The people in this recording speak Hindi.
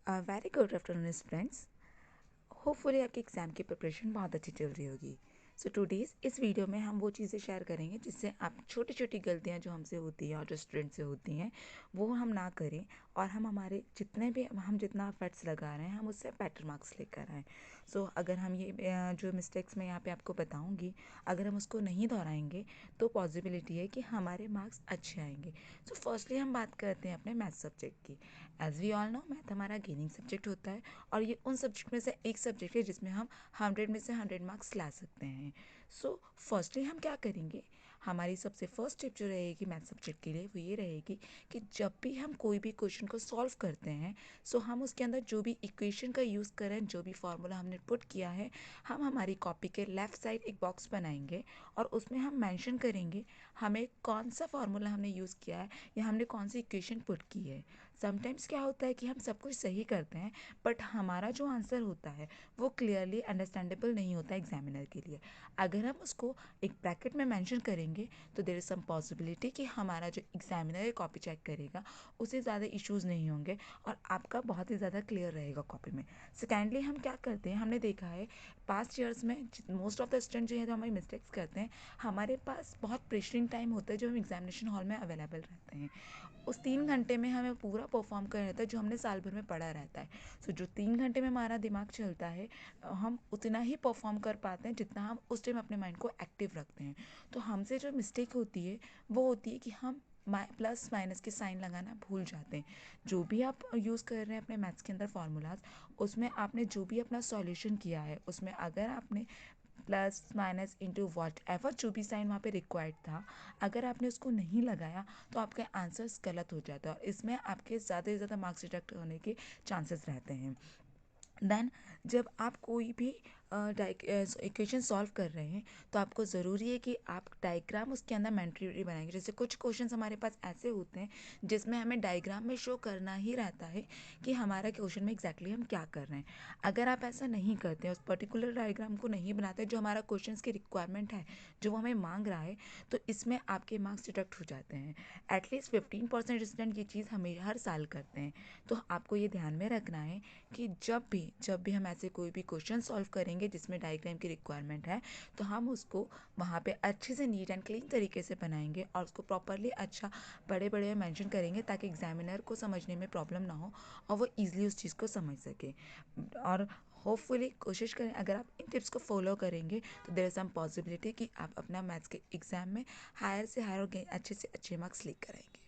Very good afternoon friends. Hopefully आपकी एग्ज़ाम की प्रिपरेशन बहुत अच्छी चल रही होगी। सो टुडेज़ इस वीडियो में हम वो चीज़ें शेयर करेंगे जिससे आप छोटी छोटी गलतियां जो हमसे होती हैं और जो स्टूडेंट से होती हैं वो हम ना करें, और हम हमारे जितने भी हम जितना एफर्ट्स लगा रहे हैं हम उससे बेटर मार्क्स लेकर आएँ। सो अगर हम ये जो मिस्टेक्स मैं यहाँ पे आपको बताऊँगी, अगर हम उसको नहीं दोहराएंगे तो पॉसिबिलिटी है कि हमारे मार्क्स अच्छे आएंगे। सो फर्स्टली हम बात करते हैं अपने मैथ सब्जेक्ट की। As we all know, math हमारा गेनिंग सब्जेक्ट होता है और ये उन सब्जेक्ट में से एक सब्जेक्ट है जिसमें हम 100 में से 100 मार्क्स ला सकते हैं। सो फर्स्टली हम क्या करेंगे, हमारी सबसे फर्स्ट टिप जो रहेगी मैथ सब्जेक्ट के लिए वो ये रहेगी कि जब भी हम कोई भी क्वेश्चन को सॉल्व करते हैं, सो हम उसके अंदर जो भी इक्वेशन का यूज़ करें, जो भी फार्मूला हमने पुट किया है, हम हमारी कॉपी के लेफ़्ट साइड एक बॉक्स बनाएंगे और उसमें हम मेंशन करेंगे हमें कौन सा फार्मूला हमने यूज़ किया है या हमने कौन सी इक्वेशन पुट की है। समटाइम्स क्या होता है कि हम सब कुछ सही करते हैं बट हमारा जो आंसर होता है वो क्लियरली अंडरस्टैंडेबल नहीं होता एग्जामिनर के लिए। अगर हम उसको एक ब्रैकेट में मेंशन करेंगे तो देयर इज़ सम पॉसिबिलिटी कि हमारा जो एग्जामिनर कॉपी चेक करेगा उसे ज़्यादा इश्यूज़ नहीं होंगे और आपका बहुत ही ज़्यादा क्लियर रहेगा कॉपी में। सेकेंडली हम क्या करते हैं, हमने देखा है पास्ट ईयर्स में मोस्ट ऑफ द स्टूडेंट जो है जो हमारी मिस्टेक्स करते हैं, हमारे पास बहुत प्रेशरिंग टाइम होता है जो हम एग्जामिनेशन हॉल में अवेलेबल रहते हैं। उस 3 घंटे में हमें पूरा परफॉर्म करना रहता है जो हमने साल भर में पढ़ा रहता है। सो जो 3 घंटे में हमारा दिमाग चलता है, हम उतना ही परफॉर्म कर पाते हैं जितना हम उस टाइम अपने माइंड को एक्टिव रखते हैं। तो हमसे जो मिस्टेक होती है वो होती है कि हम प्लस माइनस के साइन लगाना भूल जाते हैं। जो भी आप यूज़ कर रहे हैं अपने मैथ्स के अंदर फार्मूलाज, उसमें आपने जो भी अपना सॉल्यूशन किया है उसमें अगर आपने plus minus into what ever जो भी साइन वहाँ पे रिक्वायर्ड था, अगर आपने उसको नहीं लगाया तो आपके आंसर्स गलत हो जाते हैं और इसमें आपके ज़्यादा से ज़्यादा मार्क्स डिडक्ट होने के चांसेस रहते हैं। देन जब आप कोई भी इक्वेशन सॉल्व कर रहे हैं तो आपको ज़रूरी है कि आप डायग्राम उसके अंदर मैंडेटरी बनाएंगे। जैसे कुछ क्वेश्चंस हमारे पास ऐसे होते हैं जिसमें हमें डायग्राम में शो करना ही रहता है कि हमारा क्वेश्चन में एग्जैक्टली हम क्या कर रहे हैं। अगर आप ऐसा नहीं करते हैं, उस पर्टिकुलर डायग्राम को नहीं बनाते जो हमारा क्वेश्चन की रिक्वायरमेंट है, जो वो हमें मांग रहा है, तो इसमें आपके मार्क्स डिडक्ट हो जाते हैं। एटलीस्ट 15% स्टूडेंट ये चीज़ हमें हर साल करते हैं। तो आपको ये ध्यान में रखना है कि जब भी हम ऐसे कोई भी क्वेश्चन सॉल्व करेंगे जिसमें डायग्राम की रिक्वायरमेंट है, तो हम उसको वहाँ पे अच्छे से नीट एंड क्लीन तरीके से बनाएंगे और उसको प्रॉपरली अच्छा बड़े बड़े मेंशन करेंगे ताकि एग्जामिनर को समझने में प्रॉब्लम ना हो और वो ईजिली उस चीज़ को समझ सके। और होपफुली कोशिश करें, अगर आप इन टिप्स को फॉलो करेंगे तो देयर इज सम पॉसिबिलिटी कि आप अपना मैथ्स के एग्ज़ाम में हायर से हायर और अच्छे से अच्छे मार्क्स लेकर आएंगे।